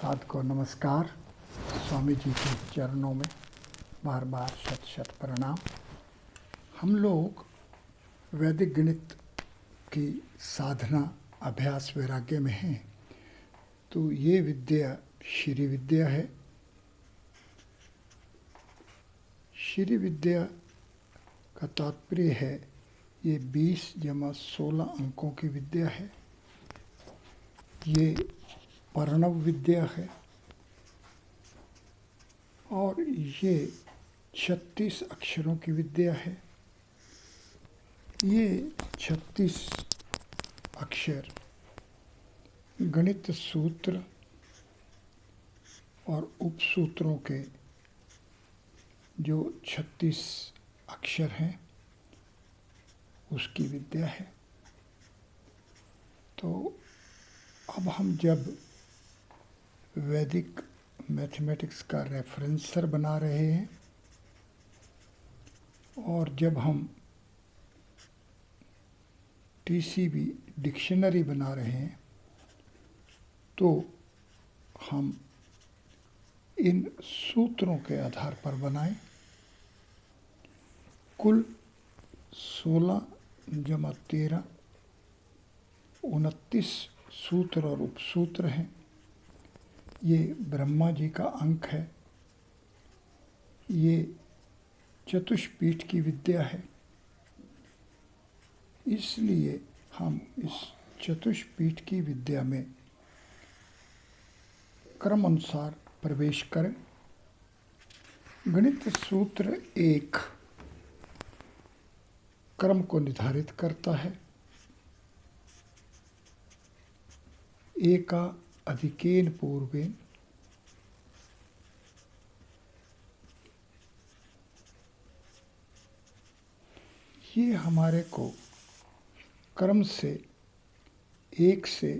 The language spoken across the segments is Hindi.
साध को नमस्कार। स्वामी जी के चरणों में बार बार शत शत प्रणाम। हम लोग वैदिक गणित की साधना अभ्यास वैराग्य में हैं, तो ये विद्या श्री विद्या है। श्री विद्या का तात्पर्य है ये 20 जमा 16 अंकों की विद्या है। ये प्रणव विद्या है और ये 36 अक्षरों की विद्या है। ये 36 अक्षर गणित सूत्र और उपसूत्रों के जो 36 अक्षर हैं उसकी विद्या है। तो अब हम जब वैदिक मैथमेटिक्स का रेफरेंसर बना रहे हैं और जब हम टीसीबी डिक्शनरी बना रहे हैं तो हम इन सूत्रों के आधार पर बनाएं। कुल 16 जमा 13 29 सूत्र और उपसूत्र हैं। ये ब्रह्मा जी का अंक है। ये चतुष्पीठ की विद्या है। इसलिए हम इस चतुष्पीठ की विद्या में क्रम अनुसार प्रवेश करें। गणित सूत्र 1 क्रम को निर्धारित करता है। एका अधिकेन पूर्वेन ये हमारे को क्रम से 1 से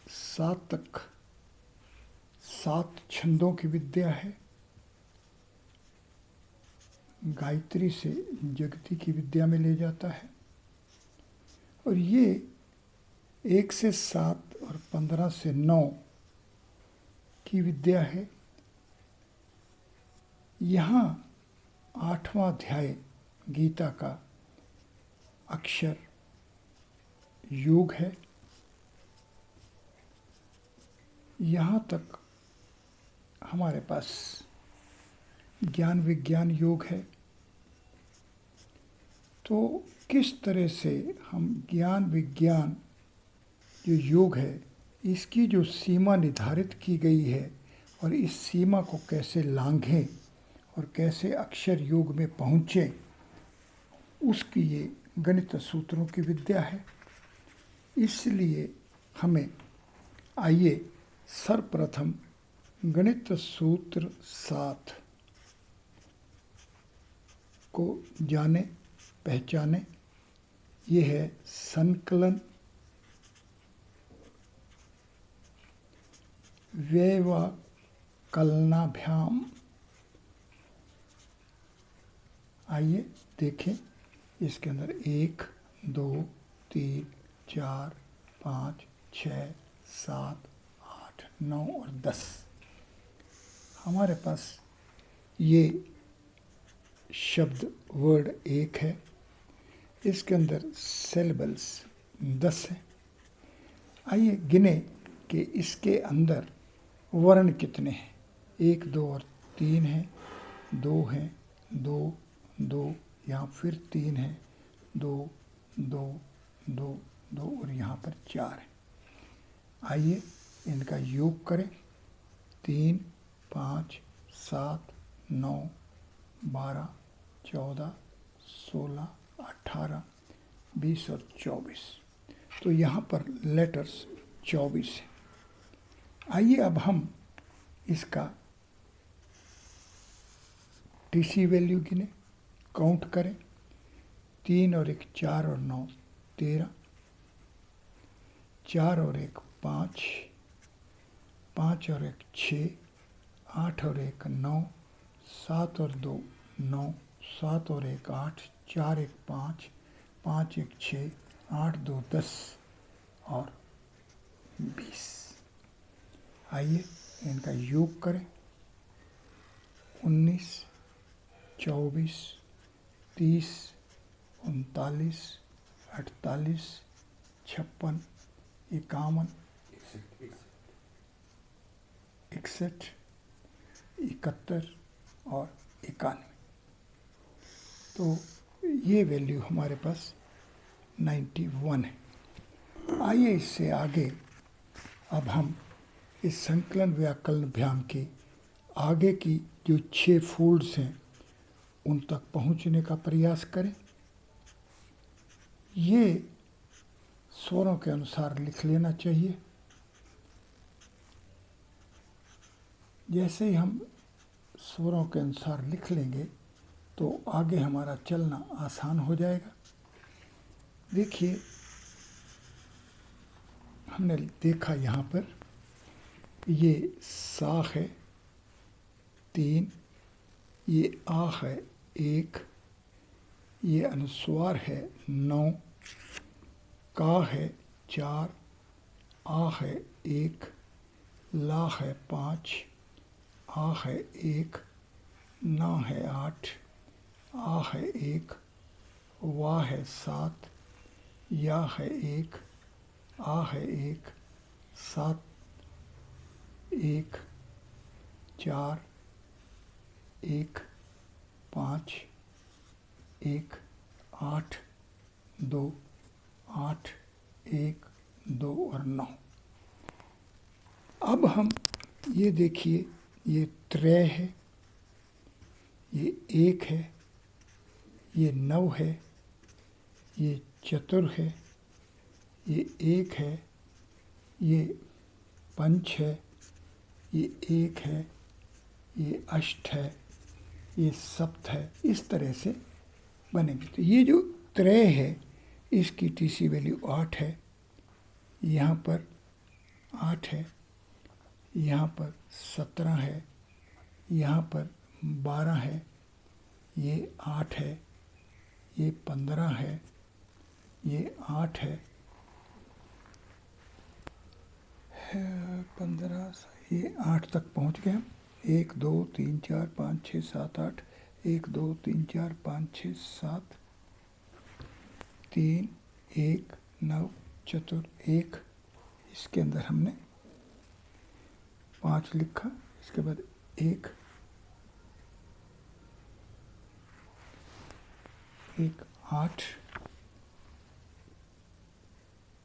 7 तक 7 छंदों की विद्या है। गायत्री से जगती की विद्या में ले जाता है और ये 1 से 7 और 15 से 9 की विद्या है। यहाँ 8वां अध्याय गीता का अक्षर योग है। यहाँ तक हमारे पास ज्ञान विज्ञान योग है। तो किस तरह से हम ज्ञान विज्ञान जो योग है इसकी जो सीमा निर्धारित की गई है और इस सीमा को कैसे लांघें और कैसे अक्षर योग में पहुँचें, उसकी ये गणित सूत्रों की विद्या है। इसलिए हमें आइए सर्वप्रथम गणित सूत्र 7 को जाने पहचाने। ये है संकलन व्यवकलनाभ्याम। आइए देखें इसके अंदर 1 2 3 4 5 6 7 8 9 और 10 हमारे पास ये शब्द वर्ड 1 है। इसके अंदर सिलेबल्स 10 है। आइए गिने कि इसके अंदर वर्ण कितने हैं। 1 2 और 3 है, 2 हैं, 2 2 यहाँ फिर 3 है, 2 2 2 2 और यहाँ पर 4 है। आइए इनका योग करें। 3 5 7 9 12 14 16 18 20 और 24। तो यहाँ पर लेटर्स 24 है। आइए अब हम इसका टीसी वैल्यू गिने, काउंट करें। 3 और 1 4 और 9 13, 4 और 1 5, 5 और 1 6, 8 और 1 9, 7 और 2 9, 7 और 1 8, 4 1 5, 5 1 6, 8 2 10 और 20। आइए इनका योग करें। 19, 24, 30, 39, 48, 56, 51, 61, 71 और 91। तो ये वैल्यू हमारे पास 91 है। आइए इससे आगे अब हम इस संकलन व्याकलन व्यायाम के आगे की जो 6 फोल्ड्स हैं उन तक पहुंचने का प्रयास करें। ये स्वरों के अनुसार लिख लेना चाहिए। जैसे ही हम स्वरों के अनुसार लिख लेंगे तो आगे हमारा चलना आसान हो जाएगा। देखिए, हमने देखा यहाँ पर ये सा है 3, ये आ है 1, ये अनुस्वार है 9, का है 4, आ है 1, ला है 5, आ है 1, ना है 8, आ है 1, वा है 7, या है 1, आ है 1, 7, 1, 4, 1, 5, 1, 8, 2, 8, 1, 2 और 9। अब हम ये देखिए, ये त्रय है, ये 1 है, ये 9 है, ये चतुर है, ये 1 है, ये पंच है, ये 1 है, ये अष्ट है, ये सप्त है। इस तरह से बनेंगे। तो ये जो त्रय है इसकी टीसी वैल्यू 8 है, यहाँ पर 8 है, यहाँ पर 17 है, यहाँ पर 12 है, ये 8 है, ये 15 है, ये 8 है, 15, ये 8 तक पहुँच गए हम। 1, 2, 3, 4, 5, 6, 7, 8, 1, 2, 3, 4, 5, 6, 7, 3, 1, 9, चतुर 1। इसके अंदर हमने 5 लिखा, इसके बाद 1, 8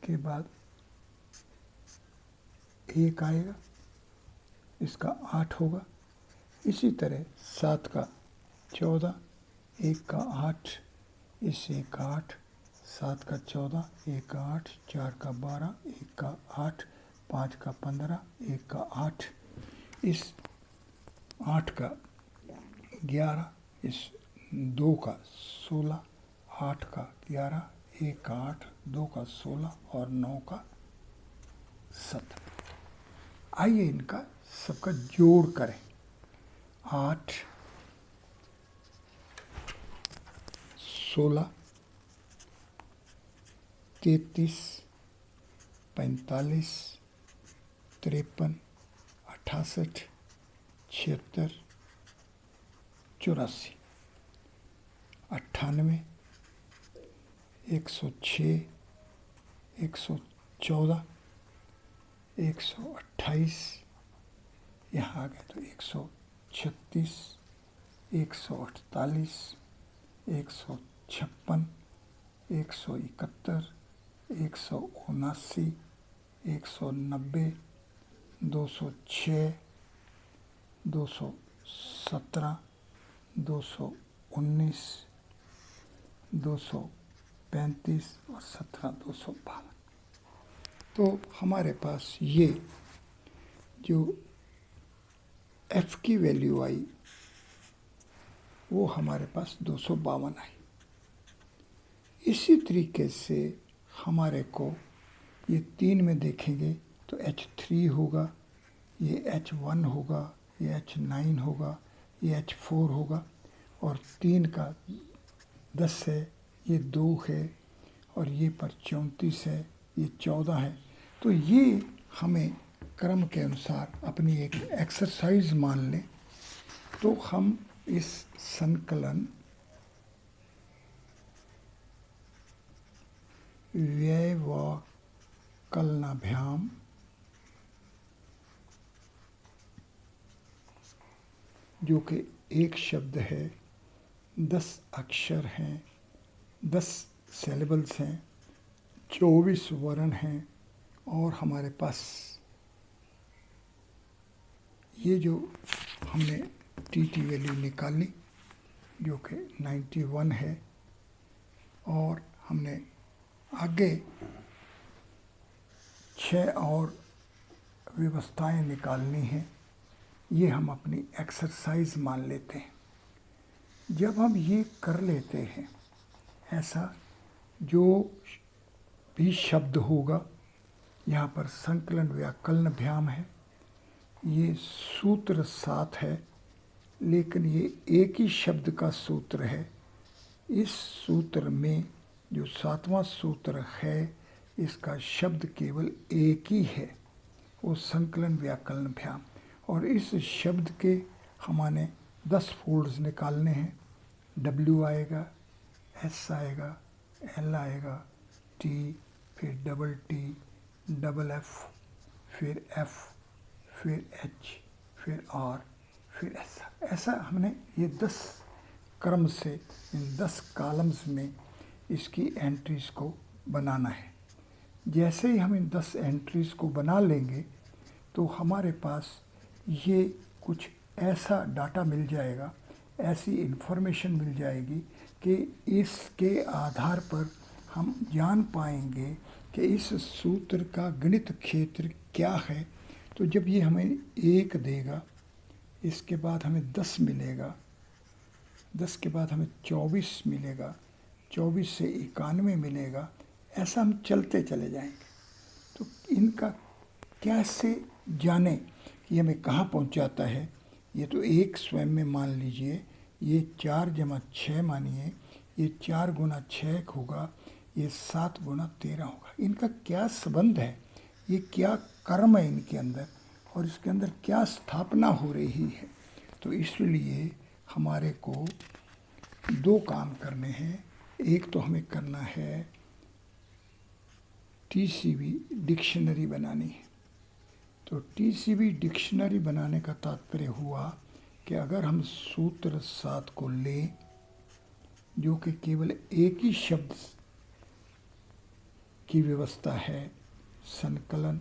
के बाद 1 आएगा, इसका 8 होगा। इसी तरह 7 का 14, 1 का 8, इस 1 का 8, 7 का 14, 1 का 8, 4 का 12, 1 का 8, 5 का 15, 1 का 8, इस 8 का 11, इस 2 का 16, 8 का 11, 1 का 8, 2 का 16 और 9 का 17। आइए इनका सबका जोड़ करें। 8, 16, 33, 45, 53, 68, 76, 84, 98, 106, 114, 128, यहाँ आ गए तो 136, 148, 156, 171, 179, 190, 206, 217, 219, 235 और 17, 252। तो हमारे पास ये जो f की वैल्यू आई वो हमारे पास 252 आई। इसी तरीके से हमारे को ये 3 में देखेंगे तो H3 होगा, ये H1 होगा, ये H9 होगा, ये H4 होगा और 3 का 10 है, ये 2 है और ये पर 34 है, ये 14 है। तो ये हमें क्रम के अनुसार अपनी एक एक्सरसाइज मान लें तो हम इस संकलन व्यय व कलनाभ्याम जो कि एक शब्द है, 10 अक्षर हैं, 10 सिलेबल्स हैं, 24 वर्ण हैं और हमारे पास ये जो हमने टी वैल्यू निकाली जो कि 91 है और हमने आगे 6 और व्यवस्थाएं निकालनी हैं। ये हम अपनी एक्सरसाइज मान लेते हैं। जब हम ये कर लेते हैं, ऐसा जो भी शब्द होगा, यहाँ पर संकलन व्याकलनाभ्याम है, ये सूत्र 7 है, लेकिन ये एक ही शब्द का सूत्र है। इस सूत्र में जो 7वां सूत्र है, इसका शब्द केवल एक ही है, वो संकलन व्याकलनाभ्याम। और इस शब्द के हमारे 10 फोल्ड्स निकालने हैं। W आएगा, S आएगा, L आएगा, T, फिर डबल T, डबल F, फिर F, फिर H, फिर R, फिर ऐसा हमने ये 10 क्रम से इन 10 कॉलम्स में इसकी एंट्रीज को बनाना है। जैसे ही हम इन 10 एंट्रीज को बना लेंगे तो हमारे पास ये कुछ ऐसा डाटा मिल जाएगा, ऐसी इन्फॉर्मेशन मिल जाएगी कि इसके आधार पर हम जान पाएंगे कि इस सूत्र का गणित क्षेत्र क्या है। तो जब ये हमें 1 देगा, इसके बाद हमें 10 मिलेगा, 10 के बाद हमें 24 मिलेगा, 24 से 91 मिलेगा, ऐसा हम चलते चले जाएंगे। तो इनका कैसे जाने कि हमें कहाँ पहुँचाता है? ये तो एक स्वयं में मान लीजिए, ये 4 + 6 मानिए, ये 4 × 6 होगा, ये 7 × 13 होगा। इनका क्या संबंध है? ये क्या कर्म है इनके अंदर और इसके अंदर क्या स्थापना हो रही है? तो इसलिए हमारे को 2 काम करने हैं। एक तो हमें करना है TCV डिक्शनरी बनानी है। तो TCV डिक्शनरी बनाने का तात्पर्य हुआ कि अगर हम सूत्र 7 को लें जो कि केवल एक ही शब्द की व्यवस्था है, संकलन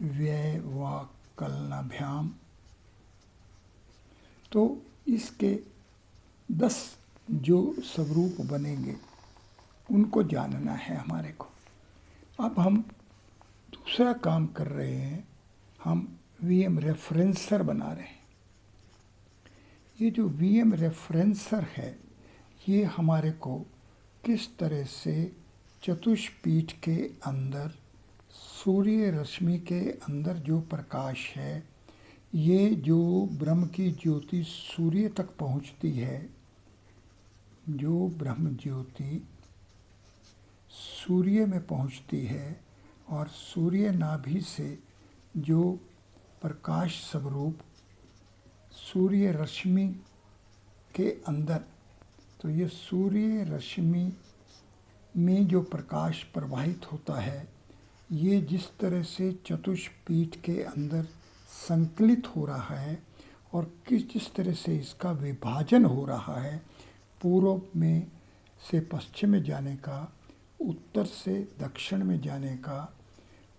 व्यय व कलनाभ्याम, तो इसके 10 जो स्वरूप बनेंगे उनको जानना है हमारे को। अब हम दूसरा काम कर रहे हैं, हम VM रेफरेंसर बना रहे हैं। ये जो VM रेफरेंसर है, ये हमारे को किस तरह से चतुष्पीठ के अंदर सूर्य रश्मि के अंदर जो प्रकाश है, ये जो ब्रह्म की ज्योति सूर्य तक पहुंचती है, जो ब्रह्म ज्योति सूर्य में पहुंचती है और सूर्य नाभि से जो प्रकाश स्वरूप सूर्य रश्मि के अंदर, तो ये सूर्य रश्मि में जो प्रकाश प्रवाहित होता है, ये जिस तरह से चतुष्पीठ के अंदर संकलित हो रहा है और जिस तरह से इसका विभाजन हो रहा है, पूर्व में से पश्चिम में जाने का, उत्तर से दक्षिण में जाने का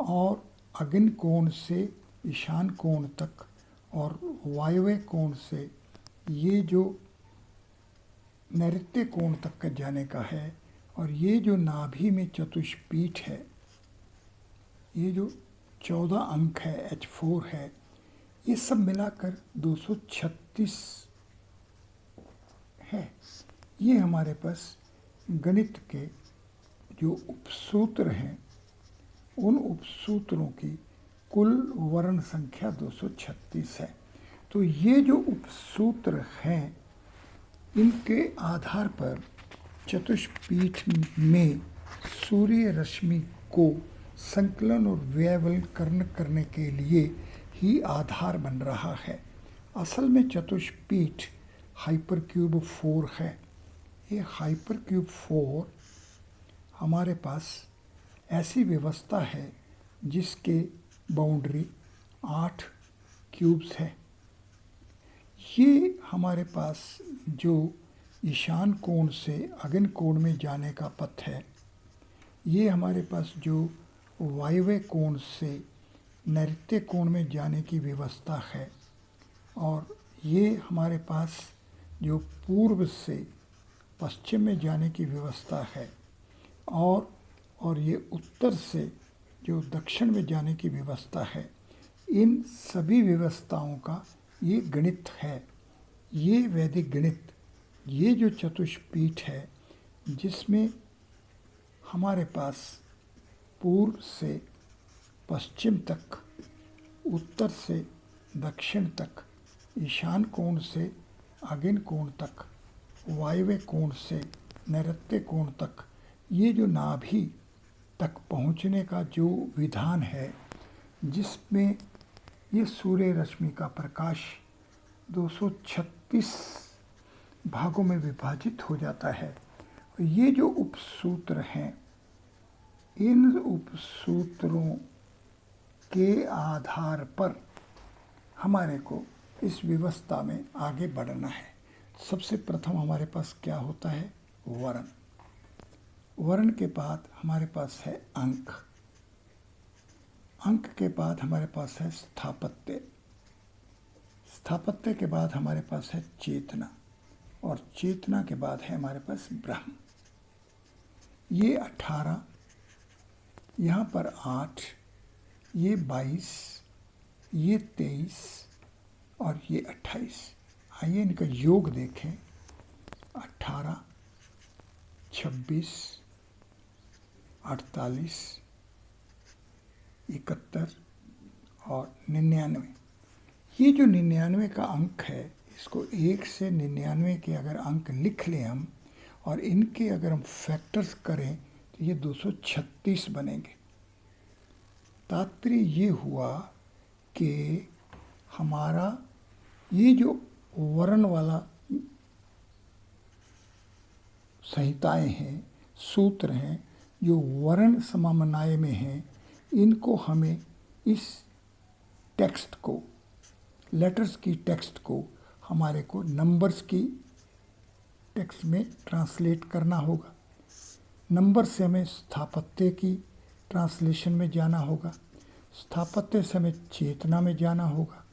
और अग्नि कोण से ईशान कोण तक और वायव्य कोण से ये जो नैऋत्य कोण तक का जाने का है, और ये जो नाभि में चतुष्पीठ है, ये जो 14 अंक है, H4 है, ये सब मिलाकर 236 है। ये हमारे पास गणित के जो उपसूत्र हैं, उन उपसूत्रों की कुल वर्ण संख्या 236 है। तो ये जो उपसूत्र हैं, इनके आधार पर चतुष्पीठ में सूर्य रश्मि को संकलन और व्यवकलन करने के लिए ही आधार बन रहा है। असल में चतुष्पीठ हाइपरक्यूब 4 है। ये हाइपरक्यूब 4 हमारे पास ऐसी व्यवस्था है जिसके बाउंड्री 8 क्यूब्स है। ये हमारे पास जो ईशान कोण से आग्नेय कोण में जाने का पथ है, ये हमारे पास जो वायव्य कोण से नैऋत्य कोण में जाने की व्यवस्था है, और ये हमारे पास जो पूर्व से पश्चिम में जाने की व्यवस्था है, और ये उत्तर से जो दक्षिण में जाने की व्यवस्था है। इन सभी व्यवस्थाओं का ये गणित है, ये वैदिक गणित, ये जो चतुष्पीठ है जिसमें हमारे पास पूर्व से पश्चिम तक, उत्तर से दक्षिण तक, ईशान कोण से आग्नेय कोण तक, वायव्य कोण से नैऋत्य कोण तक, ये जो नाभि तक पहुँचने का जो विधान है, जिसमें ये सूर्य रश्मि का प्रकाश 236 भागों में विभाजित हो जाता है। ये जो उपसूत्र हैं, इन उपसूत्रों के आधार पर हमारे को इस व्यवस्था में आगे बढ़ना है। सबसे प्रथम हमारे पास क्या होता है? वर्ण। वर्ण के बाद हमारे पास है अंक। अंक के बाद हमारे पास है स्थापत्य। स्थापत्य के बाद हमारे पास है चेतना, और चेतना के बाद है हमारे पास ब्रह्म। ये 18, यहाँ पर 8, ये 22, ये 23 और ये 28। आइए इनका योग देखें। 18, 26, 48, 71 और 99। ये जो 99 का अंक है, इसको 1 से 99 के अगर अंक लिख लें हम, और इनके अगर हम फैक्टर्स करें तो ये 236 बनेंगे। तात्पर्य ये हुआ कि हमारा ये जो वर्ण वाला संहिताएं हैं, सूत्र हैं, जो वर्ण समन्वय में हैं, इनको हमें इस टेक्स्ट को, लेटर्स की टेक्स्ट को हमारे को नंबर्स की टेक्स्ट में ट्रांसलेट करना होगा। नंबर से हमें स्थापत्य की ट्रांसलेशन में जाना होगा, स्थापत्य से हमें चेतना में जाना होगा,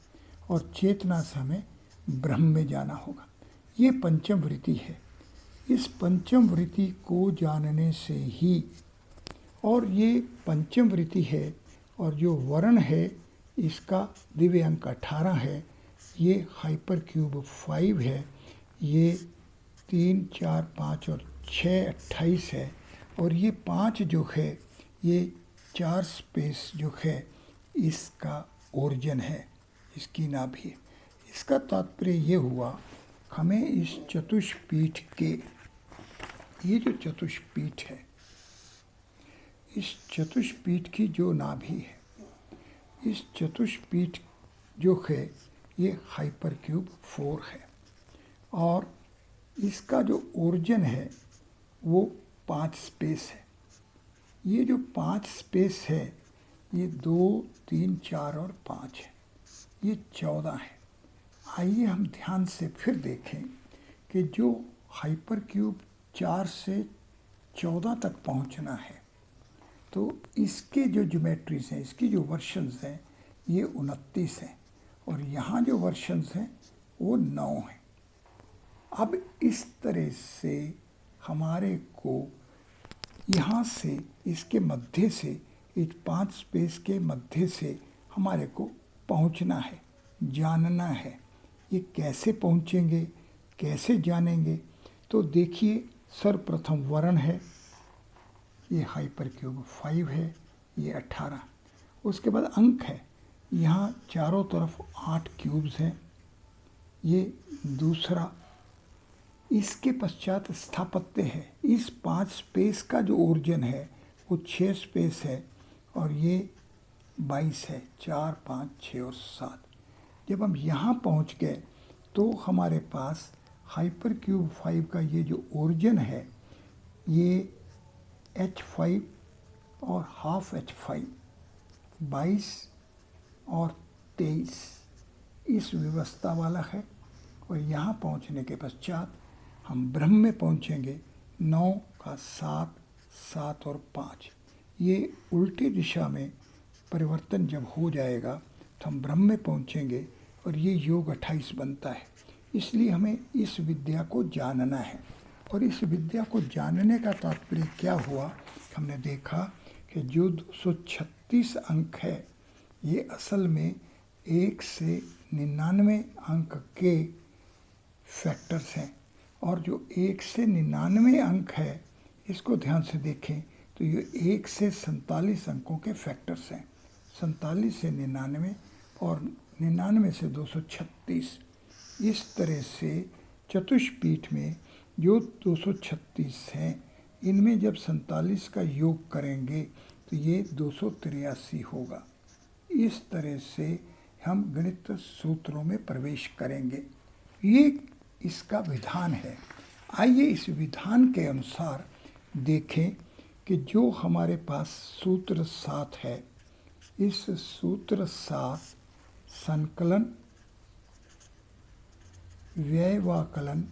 और चेतना से हमें ब्रह्म में जाना होगा। ये पंचम वृत्ति है। इस पंचम वृत्ति को जानने से ही, और ये पंचम वृत्ति है, और जो वर्ण है इसका दिव्य अंक 18 है, ये हाइपरक्यूब 5 है, ये 3, 4, 5 और 6 28 है, और ये 5 जो है, ये 4 स्पेस जो है, इसका ओरिजिन है, इसकी नाभि है। इसका तात्पर्य ये हुआ, हमें इस चतुष्पीठ के, ये जो चतुष्पीठ है, इस चतुष्पीठ की जो नाभि है, इस चतुष्पीठ जो है ये हाइपरक्यूब 4 है, और इसका जो ओरिजिन है वो 5 स्पेस है। ये जो 5 स्पेस है, ये 2, 3, 4 और 5 है, ये 14 है। आइए हम ध्यान से फिर देखें कि जो हाइपरक्यूब 4 से 14 तक पहुंचना है, तो इसके जो ज्योमेट्रीज हैं, इसकी जो वर्शंस हैं, ये 29 हैं, और यहाँ जो वर्शंस हैं वो 9 हैं। अब इस तरह से हमारे को यहाँ से, इसके मध्य से, इस 5 स्पेस के मध्य से हमारे को पहुँचना है, जानना है। ये कैसे पहुँचेंगे, कैसे जानेंगे? तो देखिए, सर्वप्रथम वर्ण है, ये हाइपरक्यूब 5 है, ये 18। उसके बाद अंक है, यहाँ चारों तरफ 8 क्यूब्स हैं, ये दूसरा। इसके पश्चात स्थापत्य है। इस 5 स्पेस का जो ओरिजिन है वो 6 स्पेस है, और ये 22 है, 4, 5, 6 और 7। जब हम यहाँ पहुँच गए तो हमारे पास हाइपर क्यूब 5 का ये जो ओरिजिन है ये H5 और हाफ H5, 22 और 23 इस व्यवस्था वाला है। और यहाँ पहुँचने के पश्चात हम ब्रह्म में पहुँचेंगे 9 का 7, 7 और 5। ये उल्टी दिशा में परिवर्तन जब हो जाएगा तो हम ब्रह्म में पहुँचेंगे और ये योग 28 बनता है। इसलिए हमें इस विद्या को जानना है। और इस विद्या को जानने का तात्पर्य क्या हुआ, हमने देखा कि जो 236 अंक है ये असल में 1 से 99 अंक के फैक्टर्स हैं। और जो 1 से 99 अंक है इसको ध्यान से देखें तो ये 1 से 47 अंकों के फैक्टर्स हैं। 47 से 99 और 99 से 236। इस तरह से चतुष्पीठ में जो 236 हैं इनमें जब 47 का योग करेंगे तो ये 283 होगा। इस तरह से हम गणित सूत्रों में प्रवेश करेंगे। ये इसका विधान है। आइए इस विधान के अनुसार देखें कि जो हमारे पास सूत्र 7 है, इस सूत्र 7 संकलन, व्यवकलन,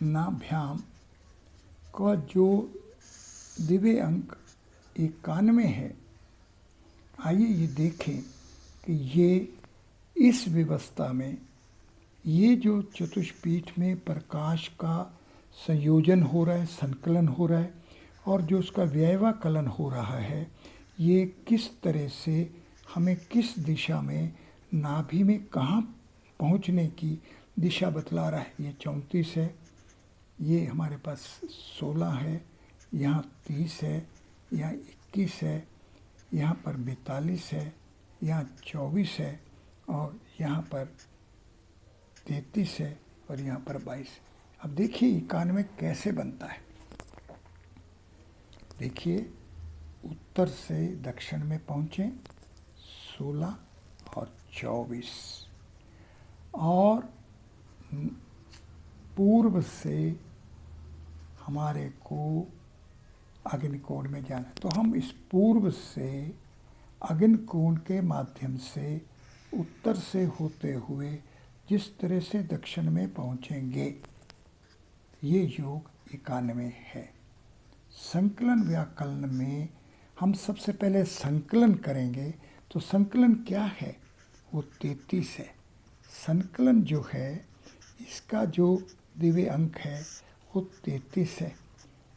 नाभ्याम का जो दिव्य अंक 91 है, आइए ये देखें कि ये इस व्यवस्था में ये जो चतुष्पीठ में प्रकाश का संयोजन हो रहा है, संकलन हो रहा है और जो उसका व्यवकलन हो रहा है, ये किस तरह से हमें किस दिशा में नाभि में कहाँ पहुँचने की दिशा बतला रहा है। ये 34 है, ये हमारे पास 16 है, यहाँ 30 है, यहाँ 21 है, यहाँ पर 42 है, यहाँ 24 है और यहाँ पर 33 है और यहाँ पर 22 है। अब देखिए 91 कैसे बनता है। देखिए उत्तर से दक्षिण में पहुँचे 16 और 24 और पूर्व से हमारे को अग्निकोण में जाना है। तो हम इस पूर्व से अग्निकोण के माध्यम से उत्तर से होते हुए जिस तरह से दक्षिण में पहुँचेंगे ये योग 91 है। संकलन व्याकलन में हम सबसे पहले संकलन करेंगे। तो संकलन क्या है, वो 33 है। संकलन जो है इसका जो दिव्य अंक है वो 33 है।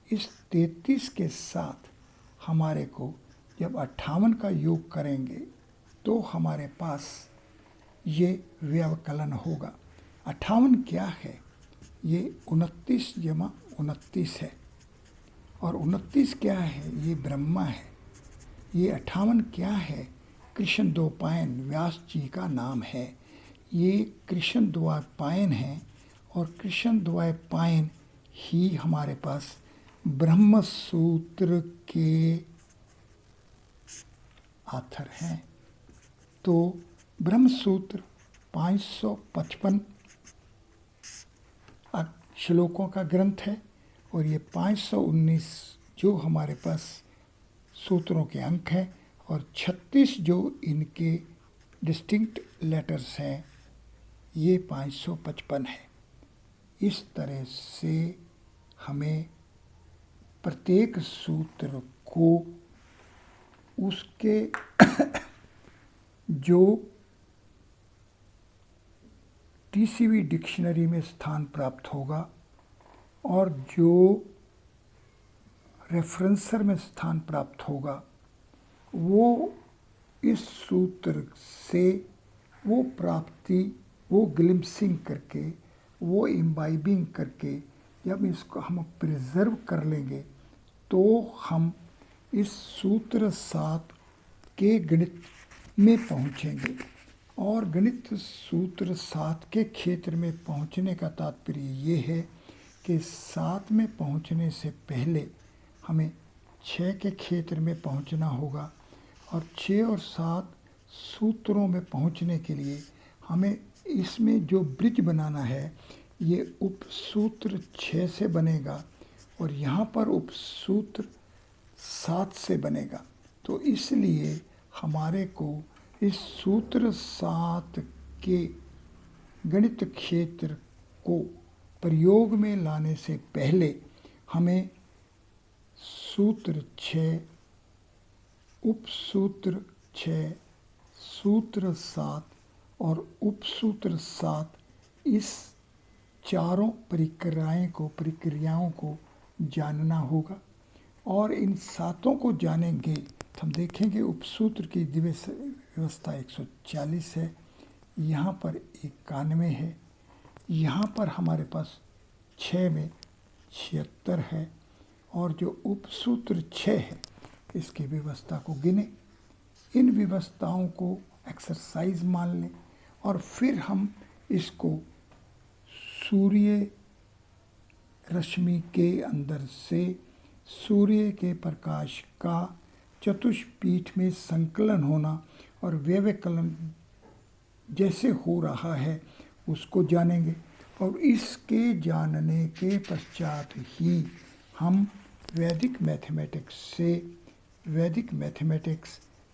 इस 33 के साथ हमारे को जब 58 का योग करेंगे तो हमारे पास ये व्यवकलन होगा। 58 क्या है, ये 29 जमा 29 है। और 29 क्या है, ये ब्रह्मा है। ये 58 क्या है, कृष्ण द्वैपायन व्यास जी का नाम है। ये कृष्ण द्वैपायन है और कृष्ण द्वैपायन ही हमारे पास ब्रह्म सूत्र के आथर हैं। तो ब्रह्म सूत्र 555 श्लोकों का ग्रंथ है और ये 519 जो हमारे पास सूत्रों के अंक हैं और 36 जो इनके डिस्टिंक्ट लेटर्स हैं, ये 555 है। इस तरह से हमें प्रत्येक सूत्र को उसके जो टीसीवी डिक्शनरी में स्थान प्राप्त होगा और जो रेफरेंसर में स्थान प्राप्त होगा, वो इस सूत्र से वो प्राप्ति, वो ग्लिम्सिंग करके, वो इम्बाइबिंग करके जब इसको हम प्रिजर्व कर लेंगे तो हम इस सूत्र 7 के गणित में पहुँचेंगे। और गणित सूत्र 7 के क्षेत्र में पहुँचने का तात्पर्य ये है कि 7 में पहुँचने से पहले हमें 6 के क्षेत्र में पहुंचना होगा और 6 और 7 सूत्रों में पहुंचने के लिए हमें इसमें जो ब्रिज बनाना है ये उपसूत्र 6 से बनेगा और यहाँ पर उपसूत्र 7 से बनेगा। तो इसलिए हमारे को इस सूत्र 7 के गणित क्षेत्र को प्रयोग में लाने से पहले हमें सूत्र 6, उपसूत्र 6, सूत्र 7 और उपसूत्र 7 इस चारों प्रक्रियाओं को जानना होगा और इन सातों को जानेंगे तो हम देखेंगे उपसूत्र की दिवस व्यवस्था 140 है, यहाँ पर 91 है, यहाँ पर हमारे पास 6 में 76 है और जो उपसूत्र 6 है इसकी व्यवस्था को गिने, इन व्यवस्थाओं को एक्सरसाइज मान लें और फिर हम इसको सूर्य रश्मि के अंदर से सूर्य के प्रकाश का चतुष्पीठ में संकलन होना और व्यवकलन जैसे हो रहा है उसको जानेंगे और इसके जानने के पश्चात ही हम वैदिक मैथमेटिक्स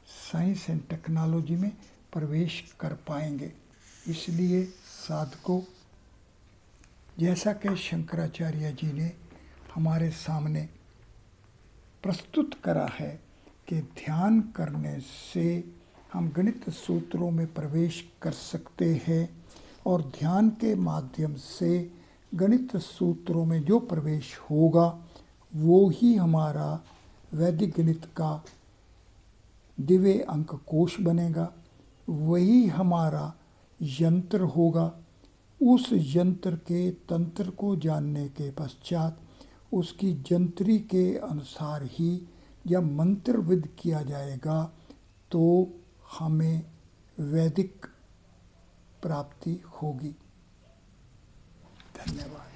साइंस एंड टेक्नोलॉजी में प्रवेश कर पाएंगे। इसलिए साधकों, जैसा कि शंकराचार्य जी ने हमारे सामने प्रस्तुत करा है कि ध्यान करने से हम गणित सूत्रों में प्रवेश कर सकते हैं और ध्यान के माध्यम से गणित सूत्रों में जो प्रवेश होगा वो ही हमारा वैदिक गणित का दिव्य अंक कोश बनेगा, वही हमारा यंत्र होगा। उस यंत्र के तंत्र को जानने के पश्चात उसकी जंत्री के अनुसार ही जब मंत्रविद किया जाएगा तो हमें वैदिक प्राप्ति होगी। धन्यवाद।